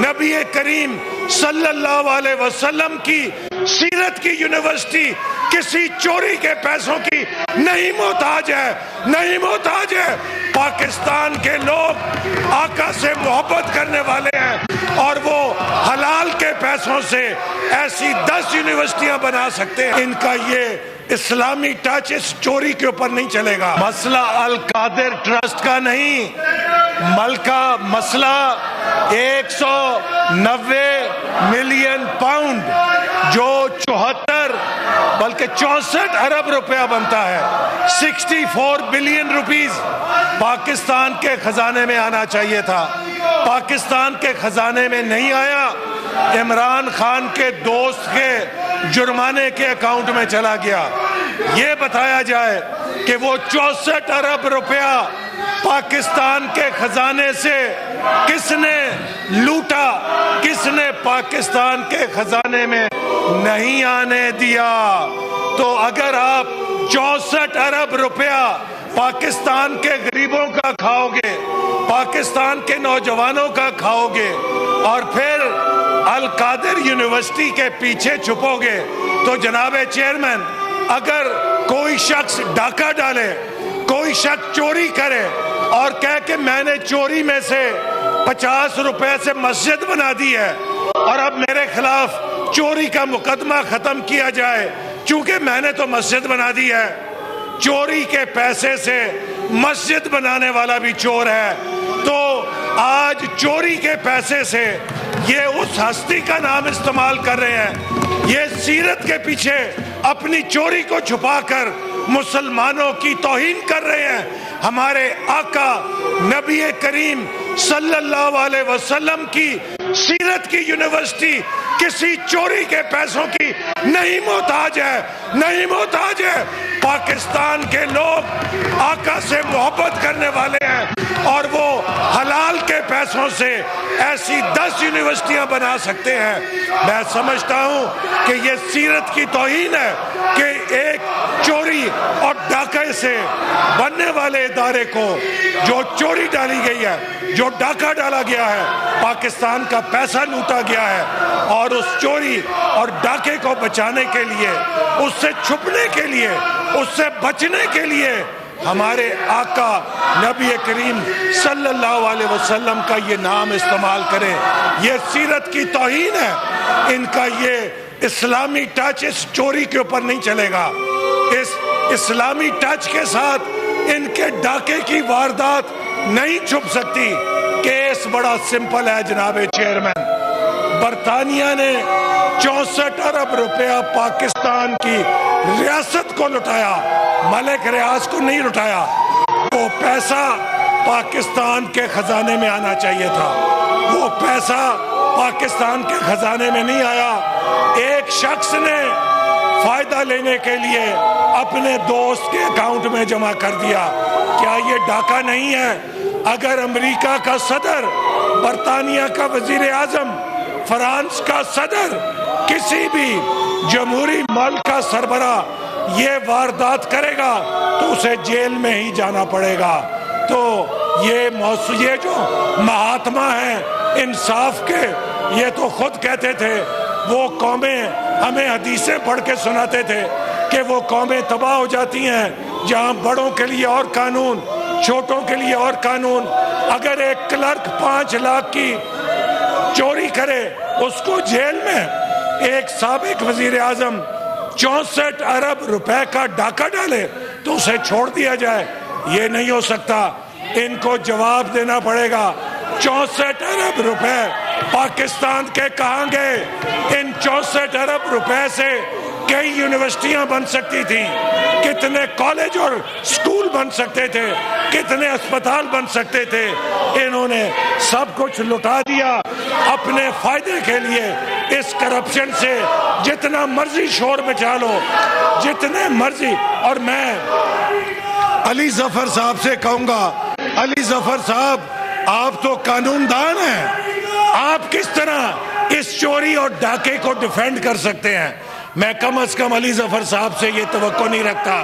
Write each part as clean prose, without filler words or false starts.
نبی کریم صلی اللہ علیہ وسلم کی سیرت کی یونیورسٹی کسی چوری کے پیسوں کی نہیں محتاج ہے، نہیں محتاج ہے۔ پاکستان کے لوگ آقا سے محبت کرنے والے ہیں اور وہ حلال کے پیسوں سے ایسی 10 یونیورسٹیاں بنا سکتے ہیں۔ ان کا یہ اسلامی ٹچ اس چوری کے اوپر نہیں چلے گا۔ مسئلہ القادر ٹرسٹ کا نہیں، مسئلہ 190 ملین پاؤنڈ جو 74 بلکہ 64 ارب روپیہ بنتا ہے، 64 بلین روپیز پاکستان کے خزانے میں آنا چاہیے تھا، پاکستان کے خزانے میں نہیں آیا، عمران خان کے دوست کے جرمانے کے اکاؤنٹ میں چلا گیا۔ یہ بتایا جائے کہ وہ 64 ارب روپیہ پاکستان کے خزانے سے کس نے لوٹا، کس نے پاکستان کے خزانے میں نہیں آنے دیا۔ تو اگر آپ 64 ارب روپیہ پاکستان کے غریبوں کا کھاؤ گے، پاکستان کے نوجوانوں کا کھاؤ گے اور پھر القادر یونیورسٹی کے پیچھے چھپو گے، تو جناب چیئرمین، اگر کوئی شخص ڈاکہ ڈالے، کوئی شخص چوری کرے اور کہے کہ میں نے چوری میں سے 50 روپے سے مسجد بنا دی ہے اور اب میرے خلاف چوری کا مقدمہ ختم کیا جائے چونکہ میں نے تو مسجد بنا دی ہے، چوری کے پیسے سے مسجد بنانے والا بھی چور ہے۔ تو آج چوری کے پیسے سے یہ اس ہستی کا نام استعمال کر رہے ہیں، یہ سیرت کے پیچھے اپنی چوری کو چھپا کر مسلمانوں کی توہین کر رہے ہیں۔ ہمارے آقا نبی کریم صلی اللہ علیہ وسلم کی سیرت کی یونیورسٹی کسی چوری کے پیسوں کی نہیں محتاج ہے، نہیں محتاج ہے۔ پاکستان کے لوگ آقا سے محبت کرنے والے ہیں اور وہ حلال کے پیسوں سے ایسی 10 یونیورسٹیاں بنا سکتے ہیں۔ میں سمجھتا ہوں کہ یہ سیرت کی توہین ہے کہ ایک چوری اور ڈاکے سے بننے والے ادارے کو جو چوری ڈالی گئی ہے، جو ڈاکہ ڈالا گیا ہے، پاکستان کا پیسہ لوٹا گیا ہے، اور اس چوری اور ڈاکے کو بچانے کے لیے، اس سے چھپنے کے لیے، اس سے بچنے کے لیے ہمارے آقا نبی کریم صلی اللہ علیہ وسلم کا یہ نام استعمال کریں۔ یہ سیرت کی توہین ہے۔ ان کا یہ اسلامی ٹچ اس چوری کے اوپر نہیں چلے گا۔ اس اسلامی ٹچ کے ساتھ ان کے ڈاکے کی واردات نہیں چھپ سکتی۔ کیس بڑا سمپل ہے جناب چیئرمین، برطانیہ نے 64 ارب روپیہ پاکستان کی ریاست کو لٹایا، ملک ریاض کو نہیں لٹایا۔ وہ پیسہ پاکستان کے خزانے میں آنا چاہیے تھا، وہ پیسہ پاکستان کے خزانے میں نہیں آیا۔ ایک شخص نے فائدہ لینے کے لیے اپنے دوست کے اکاؤنٹ میں جمع کر دیا۔ کیا یہ ڈاکہ نہیں ہے؟ اگر امریکہ کا صدر، برطانیہ کا وزیر اعظم، فرانس کا صدر، کسی بھی جمہوری ملک کا سربراہ یہ واردات کرے گا تو اسے جیل میں ہی جانا پڑے گا۔ تو یہ جو مہاتما ہیں انصاف کے، یہ تو خود کہتے تھے، وہ قومیں ہمیں حدیثیں پڑھ کے سناتے تھے کہ وہ قومیں تباہ ہو جاتی ہیں جہاں بڑوں کے لیے اور قانون، چھوٹوں کے لیے اور قانون۔ اگر ایک کلرک 5 لاکھ کی چوری کرے اس کو جیل میں، ایک سابق وزیر اعظم 64 ارب روپے کا ڈاکہ ڈالے تو اسے چھوڑ دیا جائے، یہ نہیں ہو سکتا۔ ان کو جواب دینا پڑے گا۔ 64 ارب روپے پاکستان کے کہاں گئے؟ ان 64 ارب روپے سے کئی یونیورسٹیاں بن سکتی تھیں، کتنے کالج اور سکول بن سکتے تھے، کتنے اسپتال بن سکتے تھے۔ انہوں نے سب کچھ لٹا دیا اپنے فائدے کے لیے۔ اس کرپشن سے جتنا مرضی شور مچا لو، جتنے مرضی۔ اور میں علی ظفر صاحب سے کہوں گا، علی ظفر صاحب آپ تو قانون دان ہیں، آپ کس طرح اس چوری اور ڈاکے کو ڈیفینڈ کر سکتے ہیں؟ میں کم از کم علی ظفر صاحب سے یہ توقع نہیں رکھتا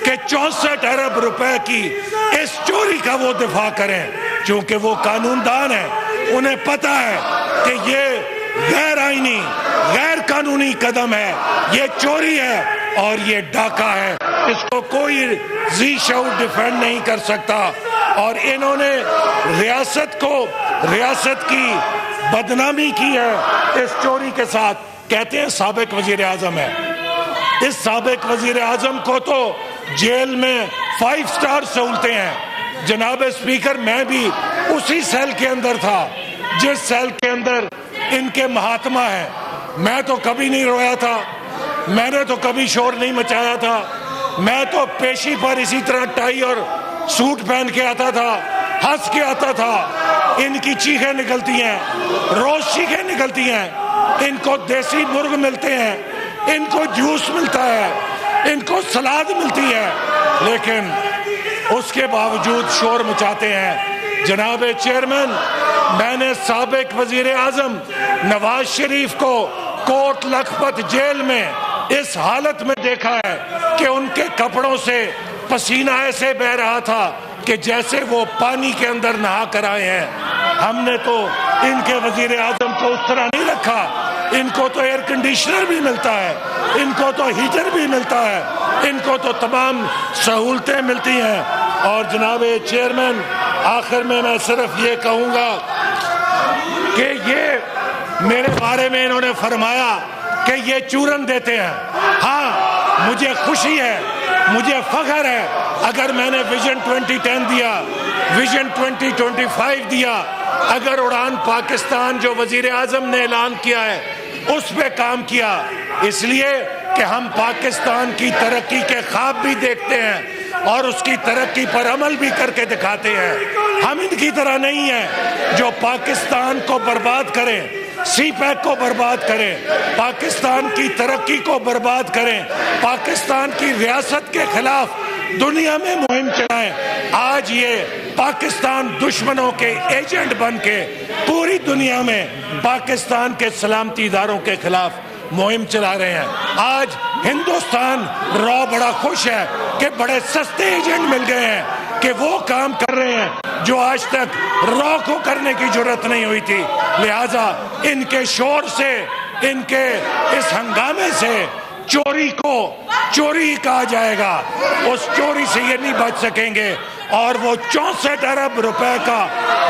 کہ 64 ارب روپے کی اس چوری کا وہ دفاع کریں، چونکہ وہ قانون دان ہیں، انہیں پتہ ہے کہ یہ غیر آئینی غیر قانونی قدم ہے، یہ چوری ہے اور یہ ڈاکہ ہے، اس کو کوئی ذی شعور ڈیفینڈ نہیں کر سکتا۔ اور انہوں نے ریاست کی بدنامی کی ہے اس چوری کے ساتھ۔ کہتے ہیں سابق وزیر اعظم ہے، اس سابق وزیر اعظم کو تو جیل میں 5 سٹار سہولتیں ہیں۔ جناب اسپیکر، میں بھی اسی سیل کے اندر تھا جس سیل کے اندر ان کے مہاتما ہیں۔ میں تو کبھی نہیں رویا تھا، میں نے تو کبھی شور نہیں مچایا تھا، میں تو پیشی پر اسی طرح ٹائی اور سوٹ پہن کے آتا تھا، ہنس کے آتا تھا۔ ان کی چیخیں نکلتی ہیں، روز چیخیں نکلتی ہیں، ان کو دیسی مرغ ملتے ہیں، ان کو جوس ملتا ہے، ان کو سلاد ملتی ہے، لیکن اس کے باوجود شور مچاتے ہیں۔ جناب چیئرمین، میں نے سابق وزیر اعظم نواز شریف کو کوٹ لکھپت جیل میں اس حالت میں دیکھا ہے کہ ان کے کپڑوں سے پسینہ ایسے بہ رہا تھا کہ جیسے وہ پانی کے اندر نہا کر آئے ہیں۔ ہم نے تو ان کے وزیر اعظم کو اس طرح نہیں رکھا، ان کو تو ایئر کنڈیشنر بھی ملتا ہے، ان کو تو ہیٹر بھی ملتا ہے، ان کو تو تمام سہولتیں ملتی ہیں۔ اور جناب چیئرمین، آخر میں صرف یہ کہوں گا کہ یہ میرے بارے میں انہوں نے فرمایا کہ یہ چورن دیتے ہیں۔ ہاں، مجھے خوشی ہے، مجھے فخر ہے اگر میں نے ویژن 2010 دیا، ویژن 2025 دیا، اگر اڑان پاکستان جو وزیر اعظم نے اعلان کیا ہے اس پہ کام کیا، اس لیے کہ ہم پاکستان کی ترقی کے خواب بھی دیکھتے ہیں اور اس کی ترقی پر عمل بھی کر کے دکھاتے ہیں۔ ہم ان کی طرح نہیں ہیں جو پاکستان کو برباد کریں، سی پیک کو برباد کریں، پاکستان کی ترقی کو برباد کریں، پاکستان کی ریاست کے خلاف دنیا میں مہم چلائیں۔ آج یہ پاکستان دشمنوں کے ایجنٹ بن کے پوری دنیا میں پاکستان کے سلامتی اداروں کے خلاف مہم چلا رہے ہیں۔ آج ہندوستان بڑا خوش ہے کہ بڑے سستے ایجنٹ مل گئے ہیں کہ وہ کام کر رہے ہیں جو آج تک کو کرنے کی جرات نہیں ہوئی تھی۔ لہٰذا ان کے شور سے، ان کے اس ہنگامے سے چوری کہا جائے گا، اس چوری سے یہ نہیں بچ سکیں گے۔ اور وہ 64 ارب روپے کا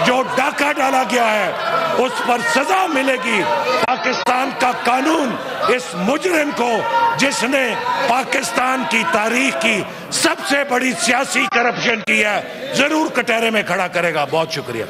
جو ڈاکہ ڈالا گیا ہے اس پر سزا ملے گی۔ پاکستان کا قانون اس مجرم کو، جس نے پاکستان کی تاریخ کی سب سے بڑی سیاسی کرپشن کی ہے، ضرور کٹہرے میں کھڑا کرے گا۔ بہت شکریہ۔